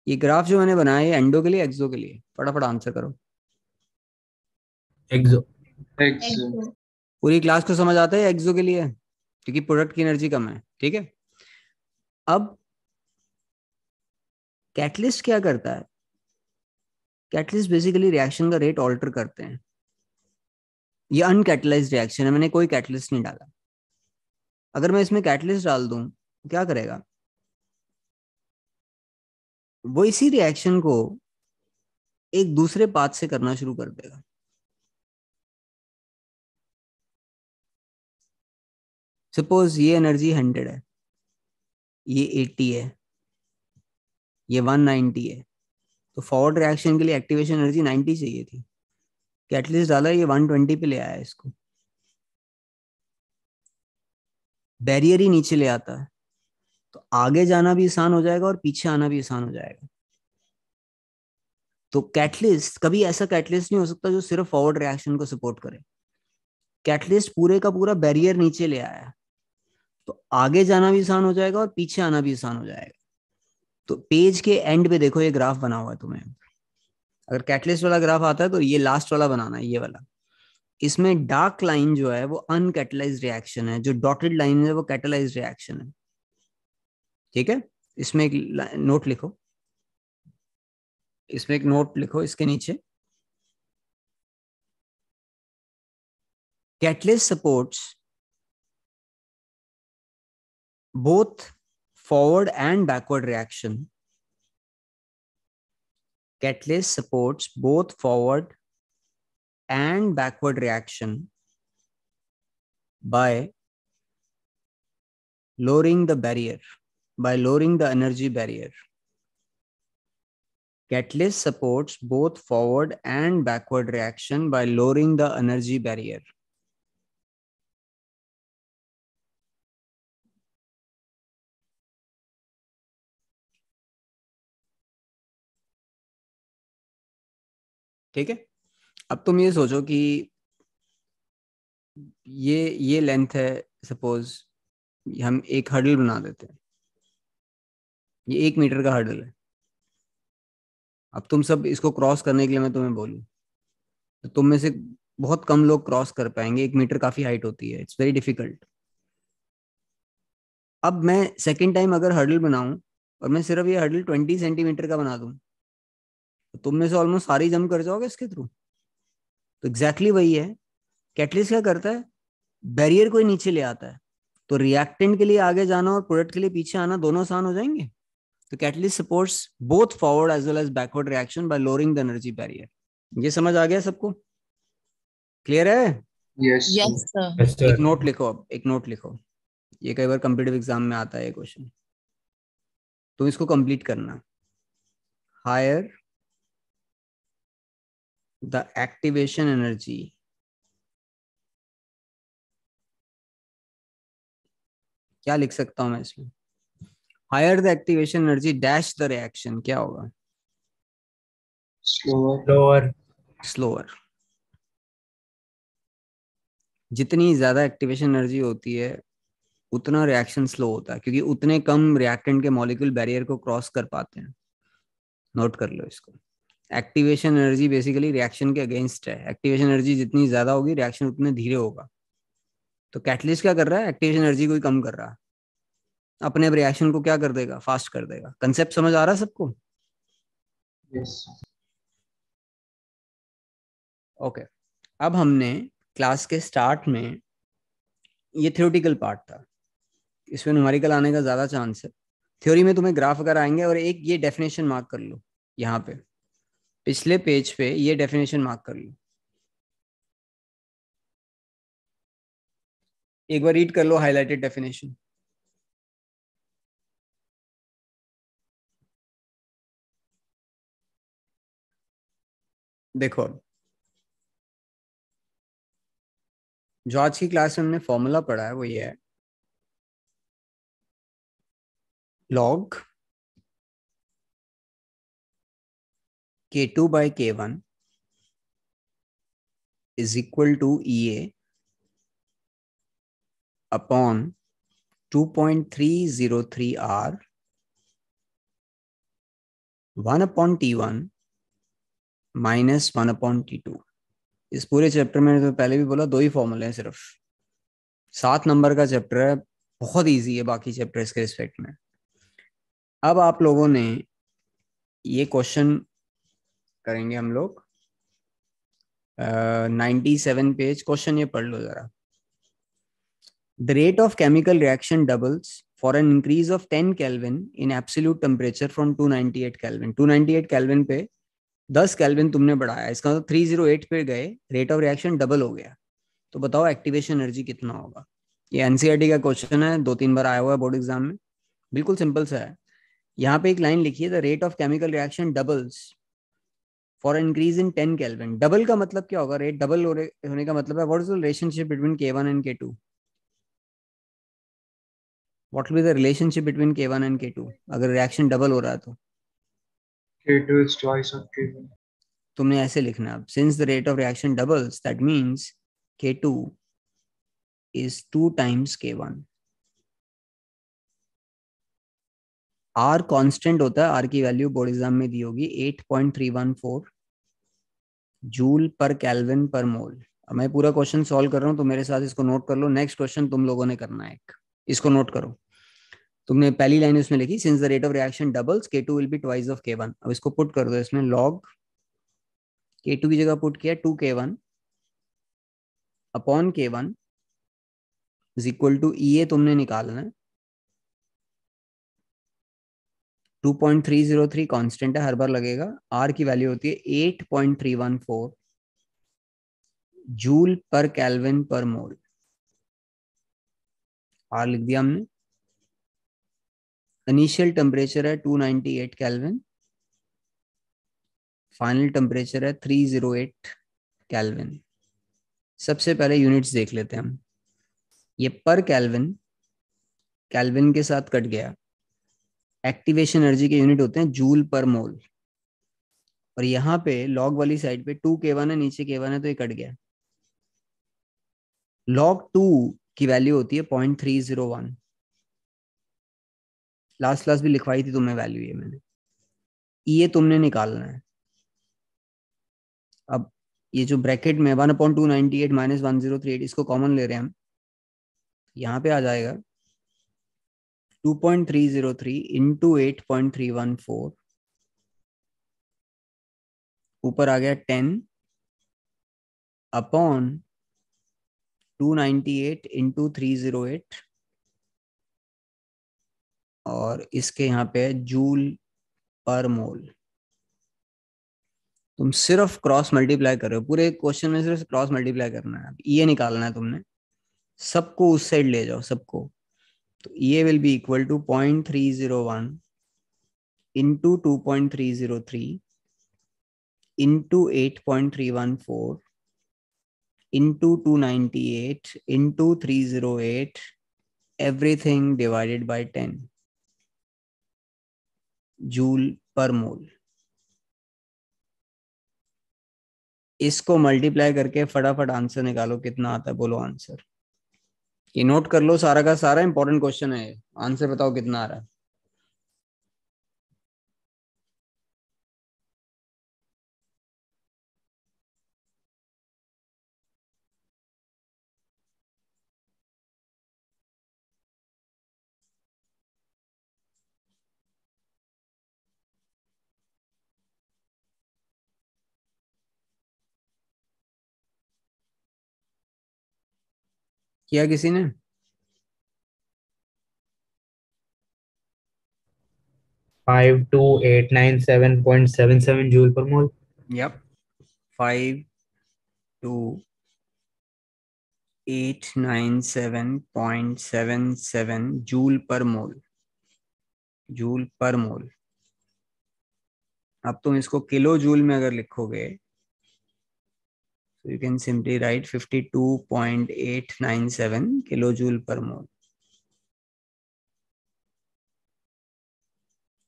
ये ग्राफ जो मैंने बनाया है एंडो के लिए एक्सो के लिए, फटाफट आंसर करो। एक्सो। Exo. पूरी क्लास को समझ आता है एक्सो के लिए, क्योंकि प्रोडक्ट की एनर्जी कम है। ठीक है, अब कैटलिस्ट क्या करता है? कैटलिस्ट बेसिकली रिएक्शन का रेट ऑल्टर करते हैं। ये अनकैटलाइज्ड रिएक्शन है, मैंने कोई कैटलिस्ट नहीं डाला। अगर मैं इसमें कैटलिस्ट डाल दूं क्या करेगा? वो इसी रिएक्शन को एक दूसरे पाथ से करना शुरू कर देगा। सपोज ये एनर्जी 100 है, ये 80 है, ये 190 है, तो फॉरवर्ड रिएक्शन के लिए एक्टिवेशन एनर्जी 90 चाहिए थी। कैटलिस्ट डाला, ये 120 पे ले आया इसको। बैरियर ही नीचे ले आता है, तो आगे जाना भी आसान हो जाएगा और पीछे आना भी आसान हो जाएगा। तो कैटलिस्ट कभी ऐसा कैटलिस्ट नहीं हो सकता जो सिर्फ फॉरवर्ड रिएक्शन को सपोर्ट करे। कैटलिस्ट पूरे का पूरा बैरियर नीचे ले आया, तो आगे जाना भी आसान हो जाएगा और पीछे आना भी आसान हो जाएगा। तो पेज के एंड पे देखो ये ग्राफ बना हुआ है तुम्हें। अगर कैटलिस्ट वाला ग्राफ आता है तो ये लास्ट वाला बनाना है, ये वाला। इसमें डार्क लाइन जो है वो अनकैटलाइज्ड रिएक्शन है, जो डॉटेड लाइन है वो कैटलाइज्ड रिएक्शन है। ठीक है, इसमें एक नोट लिखो, इसमें एक नोट लिखो इसके नीचे। Catalyst supports both forward and backward reaction. Catalyst supports both forward and backward reaction by lowering the barrier, by lowering the energy barrier. Catalyst supports both forward and backward reaction by lowering the energy barrier. ठीक है, अब तुम ये सोचो कि ये length है, suppose हम एक हर्डल बना देते हैं, ये 1 मीटर का हर्डल है। अब तुम सब इसको क्रॉस करने के लिए मैं तुम्हें बोलूं तो तुम में से बहुत कम लोग क्रॉस कर पाएंगे। 1 मीटर काफी हाइट होती है, इट्स वेरी डिफिकल्ट। अब मैं सेकेंड टाइम अगर हर्डल बनाऊं और मैं सिर्फ ये हर्डल 20 सेंटीमीटर का बना दूं तो तुम में से ऑलमोस्ट सारी जंप कर जाओगे इसके थ्रू। तो एग्जैक्टली वही है, कैटलिस्ट क्या करता है? बैरियर को ही नीचे ले आता है, तो रिएक्टेंट के लिए आगे जाना और प्रोडक्ट के लिए पीछे आना दोनों आसान हो जाएंगे। तो catalyst supports both forward as well as backward reaction by lowering the energy barrier. ये समझ आ गया सबको? क्लियर है? Yes, sir. Yes, sir. Yes, sir. एक नोट लिखो, अब एक नोट लिखो, ये कई बार कॉम्पिटिटिव एग्जाम में आता है ये क्वेश्चन, तुम इसको कंप्लीट करना। हायर द एक्टिवेशन एनर्जी क्या लिख सकता हूं मैं इसमें? Higher the activation energy dash the reaction, क्या होगा? Slower. Lower. स्लोअर। जितनी ज्यादा एक्टिवेशन एनर्जी होती है उतना रिएक्शन स्लो होता है, क्योंकि उतने कम रिएक्टेंट के मॉलिक्यूल बैरियर को क्रॉस कर पाते हैं। नोट कर लो इसको। एक्टिवेशन एनर्जी बेसिकली रिएक्शन के अगेंस्ट है। एक्टिवेशन एनर्जी जितनी ज्यादा होगी रिएक्शन उतने धीरे होगा। तो कैटलिस्ट क्या कर रहा है? एक्टिवेशन एनर्जी को ही कम कर रहा है, अपने रिएक्शन को क्या कर देगा? फास्ट कर देगा। कंसेप्ट समझ आ रहा है सबको? Yes. ओके, अब हमने क्लास के स्टार्ट में ये थ्योरेटिकल पार्ट था, इसमें न्यूमेरिकल आने का ज्यादा चांस है। थ्योरी में तुम्हें ग्राफ अगर आएंगे, और एक ये डेफिनेशन मार्क कर लो यहाँ पे, पिछले पेज पे ये डेफिनेशन मार्क कर लो, एक बार रीड कर लो हाईलाइटेड डेफिनेशन। देखो, जो आज की क्लास में हमने फॉर्मूला पढ़ा है वो ये है, log K2 by K1 is equal to EA upon 2.303 R 1 upon T1 minus 1 upon T2। इस पूरे चैप्टर में तो पहले भी बोला 2 ही फॉर्मूले हैं सिर्फ, 7 नंबर का चैप्टर है, बहुत इजी है बाकी चैप्टर्स के रिस्पेक्ट में। अब आप लोगों ने ये क्वेश्चन करेंगे हम लोग 97 पेज क्वेश्चन, ये पढ़ लो जरा। The rate of chemical reaction doubles for an increase of 10 kelvin in absolute temperature from 298 kelvin. 298 kelvin पे 10 केल्विन तुमने बढ़ाया, इसका मतलब 308 पे गए, रेट ऑफ रिएक्शन डबल हो गया। तो बताओ एक्टिवेशन एनर्जी कितना होगा। ये एनसीईआरटी का क्वेश्चन है, 2-3 बार आया हुआ है बोर्ड एग्जाम में, बिल्कुल सिंपल सा है। यहाँ पे एक लाइन लिखी है, the rate of chemical reaction doubles for increase in 10 kelvin. Double का मतलब क्या होगा, रेट डबल होने का मतलब है what is the relationship between K1 and K2। What will be the relationship between K1 and K2 अगर रिएक्शन डबल हो रहा है तो। K2 is twice of K1. तुमने ऐसे लिखना है, since the rate of reaction doubles that means K2 is 2 times K1। R constant होता है, R की वैल्यू बोर्ड एग्जाम में दी होगी 8.314 जूल पर केल्विन पर मोल। अब मैं पूरा क्वेश्चन सॉल्व कर रहा हूं तो मेरे साथ इसको नोट कर लो। नेक्स्ट क्वेश्चन तुम लोगों ने करना है, एक इसको नोट करो। तुमने पहली लाइन उसमें लिखी, since the rate of reaction doubles K2 will be twice of K1। अब इसको पुट कर दो इसमें, लॉग K2 की जगह पुट किया 2K1 upon K1 is equal to EA तुमने निकालना है। 2.303 कांस्टेंट है, हर बार लगेगा। R की वैल्यू होती है 8.314 जूल पर केल्विन पर मोल। R लिख दिया हमने। इनिशियल टेम्परेचर है 298 केल्विन, फाइनल टेम्परेचर है 308 केल्विन। सबसे पहले यूनिट्स देख लेते हैं हम। ये पर केल्विन, केल्विन के साथ कट गया। एक्टिवेशन एनर्जी के यूनिट होते हैं जूल पर मोल, और यहाँ पे लॉग वाली साइड पे 2K1 है, नीचे K1 है तो ये कट गया। लॉग 2 की वैल्यू होती है 0.301। लास्ट क्लास भी लिखवाई थी तुमने वैल्यू, ये मैंने। ये तुमने निकालना है। अब ये जो ब्रैकेट में 1/298 माइनस 1038 इसको कॉमन ले रहे हैं हम, यहाँ पे आ जाएगा 2.303 इंटू 8.314, ऊपर आ गया 10 अपॉन 298 इंटू 308, और इसके यहाँ पे है जूल पर मोल। तुम सिर्फ क्रॉस मल्टीप्लाई कर रहे हो, पूरे क्वेश्चन में सिर्फ क्रॉस मल्टीप्लाई करना है। ये निकालना है तुमने, सबको उस साइड ले जाओ सबको। तो ये will be equal to 0.301 into 2.303 into 8.314 into 298 into 308 everything divided by 10 joule per mole. इसको मल्टीप्लाई करके फटाफट आंसर निकालो, कितना आता है बोलो आंसर। ये नोट कर लो, सारा का सारा इंपॉर्टेंट क्वेश्चन है। आंसर बताओ कितना आ रहा है। किया किसी ने? 52,897.77 जूल पर मोल। यप, 52,897.77 जूल पर मोल। जूल पर मोल। अब तुम इसको किलो जूल में अगर लिखोगे So you can simply write 52.897 kilojoule per mole.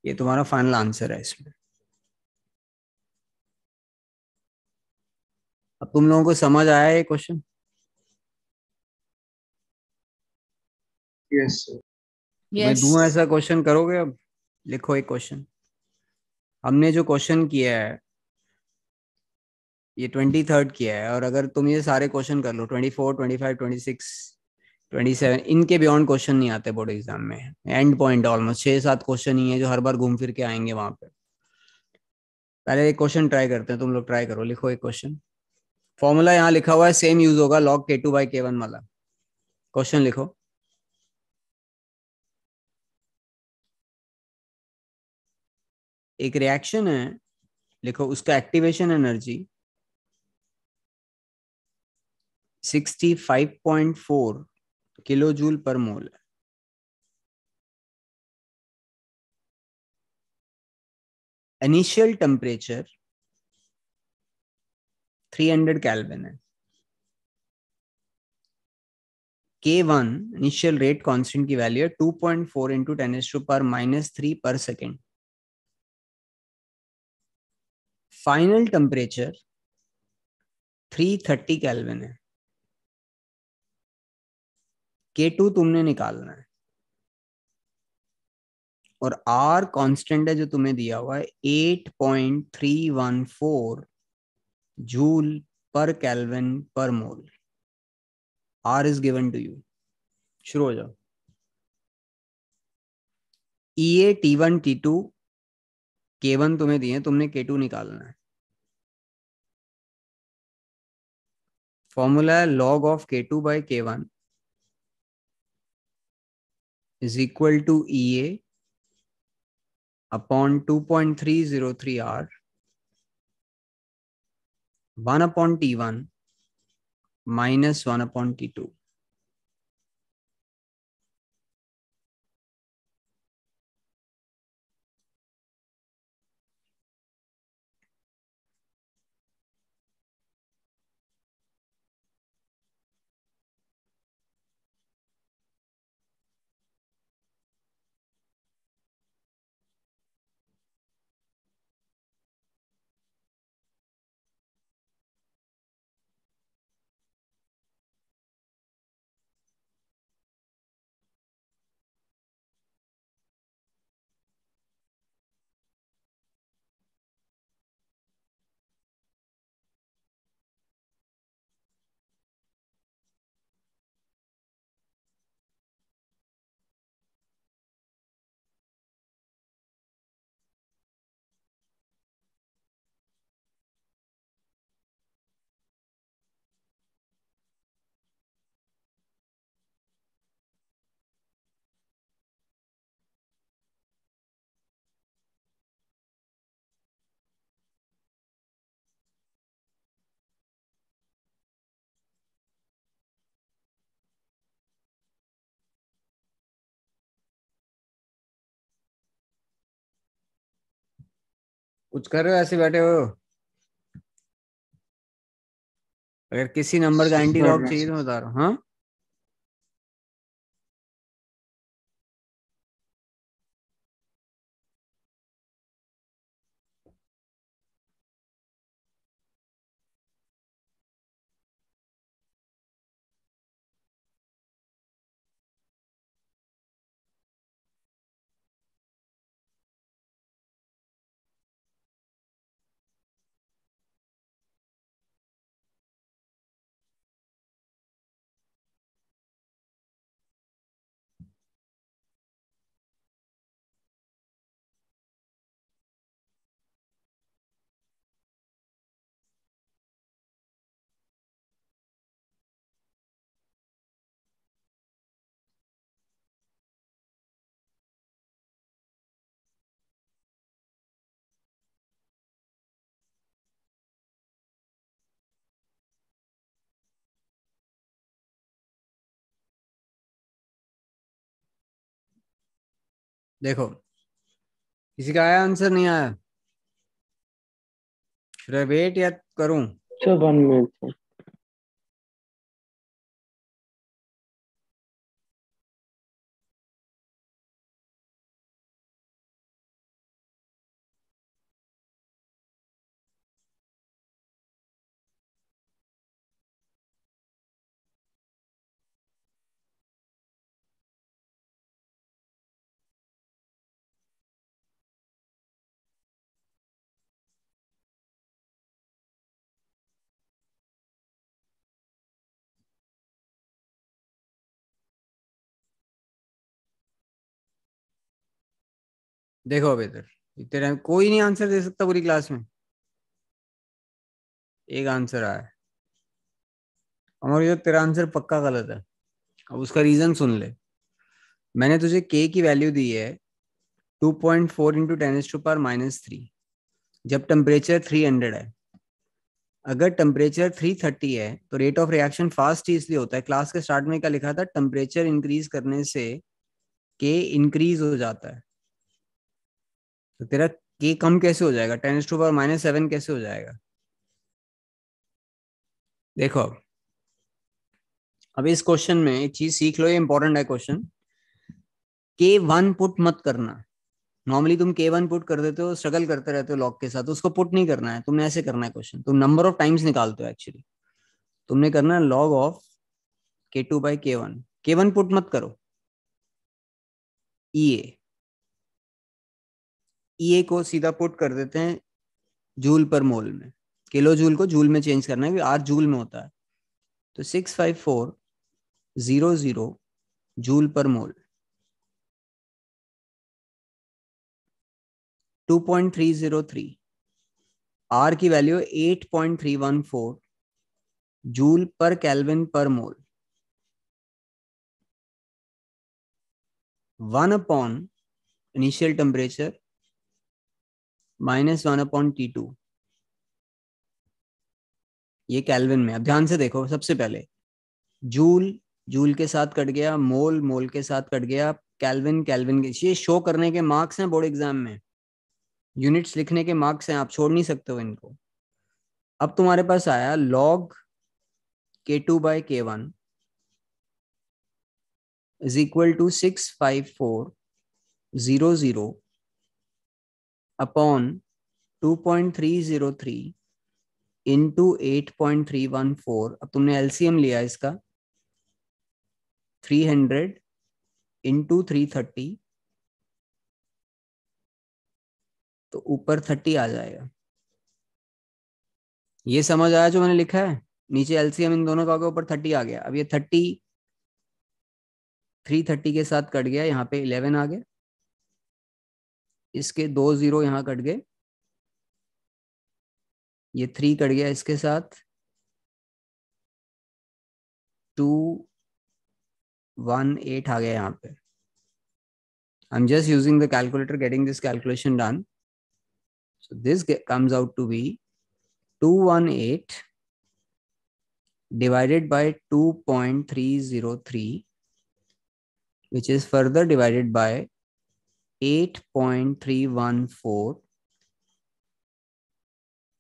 ये तुम्हारा फाइनल आंसर है इसमें. अब तुम लोगों को समझ आया ये क्वेश्चन? Yes, sir. मैं दूं Yes. ऐसा क्वेश्चन करोगे? अब लिखो एक क्वेश्चन. हमने जो क्वेश्चन किया है ये 23rd किया है, और अगर तुम ये सारे क्वेश्चन कर लो 24, 25, 26, 27, इनके बियॉन्ड क्वेश्चन नहीं आते बोर्ड एग्जाम में. एंड पॉइंट ऑलमोस्ट 6-7 क्वेश्चन ही है जो हर बार घूम फिर के आएंगे वहां पे. पहले एक क्वेश्चन ट्राई करते हैं. तुम लोग ट्राई करो, लिखो एक क्वेश्चन. फॉर्मूला यहाँ लिखा हुआ है, सेम यूज होगा log K2/K1 वाला. क्वेश्चन लिखो. एक रिएक्शन है, लिखो उसका activation energy 65.4 kilo joule per मोल है. इनिशियल टेम्परेचर 300 केल्विन है. K1 इनिशियल रेट कांस्टेंट की वैल्यू है 2.4 इंटू 10⁻³ पर सेकेंड. फाइनल टेम्परेचर 330 केल्विन है. K2 तुमने निकालना है और R कांस्टेंट है जो तुम्हें दिया हुआ है 8.314 जूल पर केल्विन पर मोल. R is given to you. शुरू हो जाओ. EA T1 T2 K1 तुम्हें दिए, तुमने K2 निकालना है. फॉर्मूला है log of K2/K1 is equal to EA upon 2.303 R 1 upon T1 minus 1 upon T2. कुछ कर रहे हो, ऐसे बैठे हो? अगर किसी नंबर का एंटी लॉग चाहिए तो बता रहा हूँ. हाँ, देखो किसी का आया आंसर? नहीं आया? शुड आई वेट या करूं? Sir, 1 minute, sir. देखो अब इधर, तेरा कोई नहीं आंसर दे सकता पूरी क्लास में, एक आंसर आया। और ये तेरा आंसर पक्का गलत है। अब उसका रीजन सुन ले। मैंने तुझे के की वैल्यू दी है 2.4 इंटू 10⁻³ जब टेम्परेचर 300 है। अगर टेम्परेचर 330 है तो रेट ऑफ रिएक्शन फास्ट ही इसलिए होता है, क्लास के स्टार्ट में क्या लिखा था, टेम्परेचर इंक्रीज करने से के इंक्रीज हो जाता है। तो तेरा के कम कैसे हो जाएगा, 10⁻⁻7 कैसे हो जाएगा? देखो अब इस क्वेश्चन में एक चीज सीख लो, ये इंपॉर्टेंट है क्वेश्चन। K1 पुट मत करना। नॉर्मली तुम K1 पुट कर देते हो, स्ट्रगल करते रहते हो लॉग के साथ, उसको पुट नहीं करना है, तुमने ऐसे करना है क्वेश्चन, तुम नंबर ऑफ टाइम्स निकालते हो एक्चुअली। तुमने करना है log of K2/K1। K1 put मत करो, EA को सीधा पुट कर देते हैं जूल पर मोल में। किलो जूल को जूल में चेंज करना है, आर जूल में होता है। तो 65400 जूल पर मोल। 2.303, आर की वैल्यू 8.314 जूल पर केल्विन पर मोल। 1 इनिशियल टेम्परेचर -1/T2, ये केल्विन में। अब ध्यान से देखो, सबसे पहले जूल जूल के साथ कट गया, मोल मोल के साथ कट गया, केल्विन केल्विन के, ये शो करने के मार्क्स हैं बोर्ड एग्जाम में, यूनिट्स लिखने के मार्क्स हैं, आप छोड़ नहीं सकते हो इनको। अब तुम्हारे पास आया log K2/K1 is equal to 65400 upon 2.303 into 8.314। अब तुमने एलसीएम लिया इसका, 300 इंटू 330, तो ऊपर 30 आ जाएगा। ये समझ आया जो मैंने लिखा है? नीचे एलसीएम इन दोनों का होगा, ऊपर 30 आ गया। अब ये 30 330 के साथ कट गया, यहाँ पे 11 आ गया, इसके 2 0 यहाँ कट गए, ये 3 कट गया इसके साथ, 218 आ गया यहाँ पे। I'm just using the calculator, getting this calculation done. So this comes out to be 218 divided by 2.303, which is further divided by 8.314,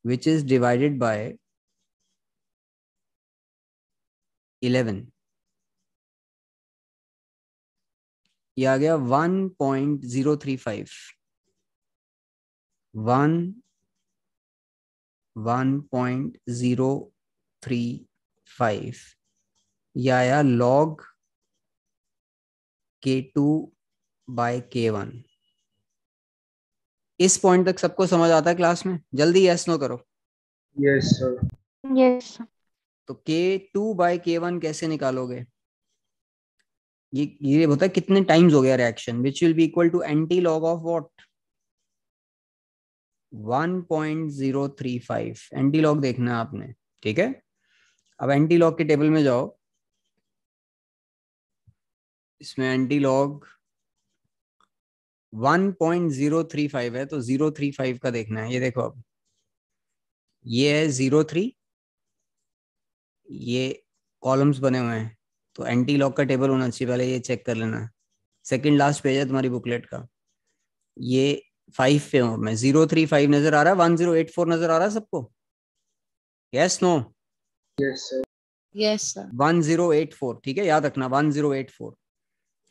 which is divided by 11. ये आ गया 1.035, 1.035 ये आया log K2/K1। इस पॉइंट तक सबको समझ आता है क्लास में? जल्दी यस नो करो। Yes, sir. Yes. तो K2/K1 कैसे निकालोगे? ये होता है कितने टाइम्स हो गया reaction, which will be equal to anti log of what, 1.035। Anti log देखना है आपने, ठीक है? अब एंटी लॉग के टेबल में जाओ, इसमें एंटी लॉग 1.035 है, तो 035 का देखना है। ये देखो, अब ये है 03, ये कॉलम्स बने हुए हैं, तो एंटी लॉग का टेबल होना चाहिए, पहले ये चेक कर लेना। सेकंड लास्ट पेज है तुम्हारी बुकलेट का, ये 5 पे हूं मैं। 035 नजर आ रहा है, 1084 नजर आ रहा है सबको? Yes no? Yes, sir. Yes, sir. 1084, ठीक है, याद रखना 1084।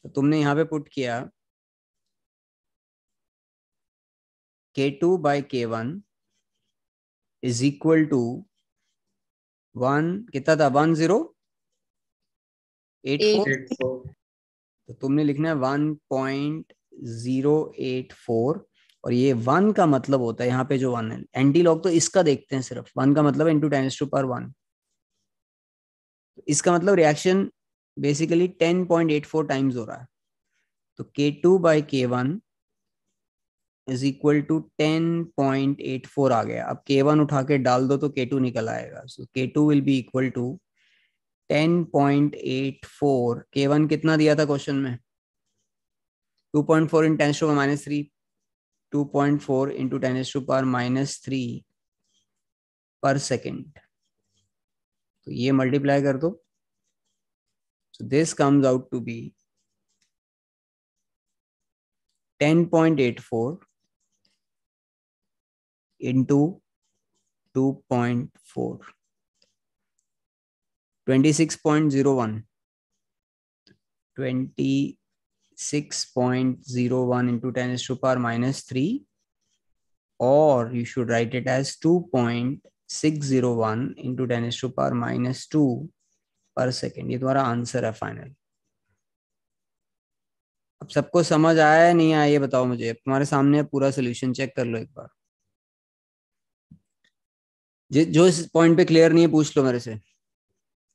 तो तुमने यहाँ पे पुट किया K2/K1 इज इक्वल टू 1, कितना था, 1084। 8-4. तो तुमने लिखना है 1.084, और ये 1 का मतलब होता है, यहाँ पे जो 1 है, एंटी लॉग तो इसका देखते हैं सिर्फ, 1 का मतलब इंटू 10⁻1। इसका मतलब रिएक्शन बेसिकली 10.84 टाइम्स हो रहा है। तो K2/K1 इज इक्वल टू 10.84 आ गया. अब K1 उठा के डाल दो तो K2 निकल आएगा. So K2 will be equal to 10.84. K1 कितना दिया था क्वेश्चन में? 2.4 इन 10⁻³ 2.4 इंटू 10⁻³ पर सेकेंड. तो ये मल्टीप्लाई कर दो. So this comes out to be 10.84 into 2.4, 26.01. 26.01 into 10⁻³ or you should write it as 2.601 into 10⁻² पर सेकेंड. ये तुम्हारा आंसर है फाइनल. अब सबको समझ आया है नहीं आया ये बताओ मुझे. तुम्हारे सामने पूरा सोल्यूशन चेक कर लो एक बार. जो इस पॉइंट पे क्लियर नहीं है पूछ लो मेरे से.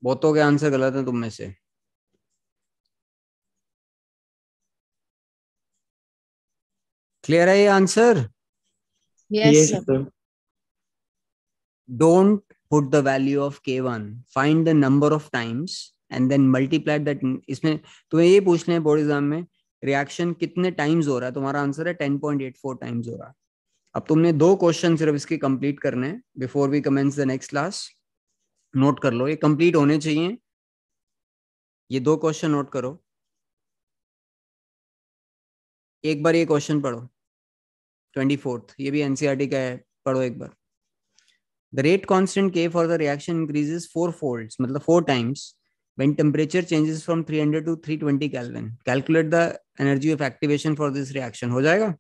बहुतों के आंसर गलत है तुम में से. क्लियर है ये answer? Yes, sir. sir. Don't put the value of K1. Find the number of times and then multiply that. इसमें तुम्हें ये पूछना है बोर्ड एग्जाम में रिएक्शन कितने टाइम्स हो रहा है. तुम्हारा आंसर है 10.84 टाइम्स हो रहा है. अब तुमने 2 क्वेश्चन सिर्फ इसके कंप्लीट करने हैं before we commence the next class. Note कर लो, ये कंप्लीट होने चाहिए. ये 2 क्वेश्चन नोट करो. एक बार ये क्वेश्चन पढ़ो 24th. ये भी एनसीईआरटी का है, पढ़ो एक बार. The rate constant K for the reaction increases 4 folds, मतलब 4 times when temperature changes from 300 to 320 Kelvin. Calculate the energy of activation for this reaction. हो जाएगा?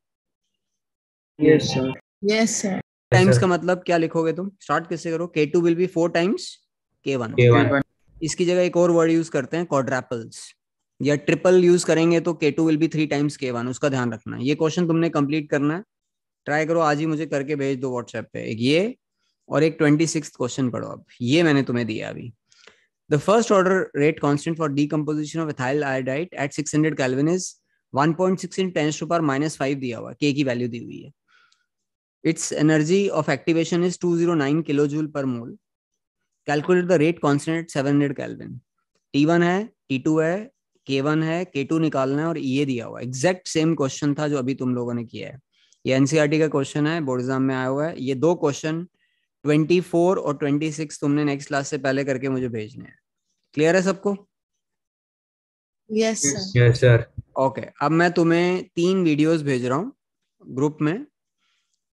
Yes, sir. Yes, sir. Times का मतलब क्या लिखोगे तुम? स्टार्ट किससे करो? K2 will be 4 times K1. K1. इसकी जगह एक और वर्ड यूज करते हैं क्वाड्रैपल्स या ट्रिपल यूज करेंगे तो K2 will be 3 times K1. उसका ध्यान रखना. ये क्वेश्चन तुमने कंप्लीट करना है. ट्राई करो आज ही मुझे करके भेज दो व्हाट्सएप पे. एक ये और एक 26th क्वेश्चन पढ़ो. अब ये मैंने तुम्हें दिया अभी. The first order rate constant for decomposition of ethyl iodide at 600 Kelvin is 1.6 in 10⁻⁻5 दिया हुआ. K की वैल्यू दी हुई है. Its energy of activation is 209 kilojoule per mole. Calculate the rate constant at 700 Kelvin. T1 है, T2 है, K1 है, K2 निकालना है और ये दिया हुआ. एग्जैक्ट सेम क्वेश्चन था जो अभी तुम लोगों ने किया है. ये एनसीईआरटी का क्वेश्चन है, बोर्ड एग्जाम में आया हुआ है. ये 2 क्वेश्चन 24 और 26 तुमने नेक्स्ट क्लास से पहले करके मुझे भेजने हैं. क्लियर है सबको? Yes, sir. Yes, sir. Okay. अब मैं तुम्हें 3 वीडियोस भेज रहा हूँ ग्रुप में.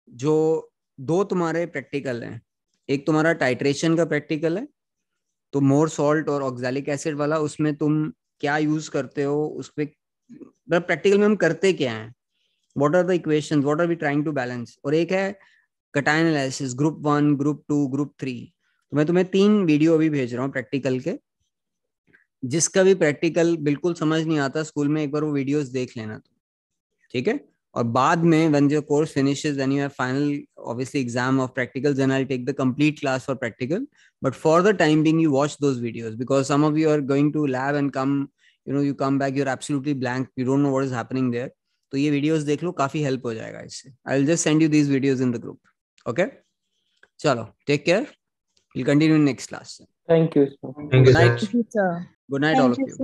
जो 2 तुम्हारे प्रैक्टिकल हैं. एक तुम्हारा टाइट्रेशन का प्रैक्टिकल है, तो मोर सॉल्ट और ऑक्सैलिक एसिड वाला. उसमें तुम क्या यूज करते हो, उस पे प्रैक्टिकल में हम करते क्या हैं, what are the equations, what are we trying to balance. और एक है cation analysis, group 1, group 2, group 3. तो मैं तुम्हें 3 वीडियो अभी भेज रहा हूँ प्रैक्टिकल के. जिसका भी प्रैक्टिकल बिल्कुल समझ नहीं आता स्कूल में, एक बार वो वीडियोस देख लेना तुम. ठीक है? और बाद में when your course finishes, then you have final obviously exam of practicals, then I'll take the complete class for practical. But for the time being, you watch those videos because some of you are going to lab and come, you come back, you're absolutely blank, you don't know what is happening there. तो ये videos देख लो, काफी help हो जाएगा इससे. I'll just send you these videos in the group. Okay? चलो, take care. We'll continue in next class. Thank you, sir. Thank you, Good night. sir. Thank you, sir. Good night, all of Thank you, you. sir.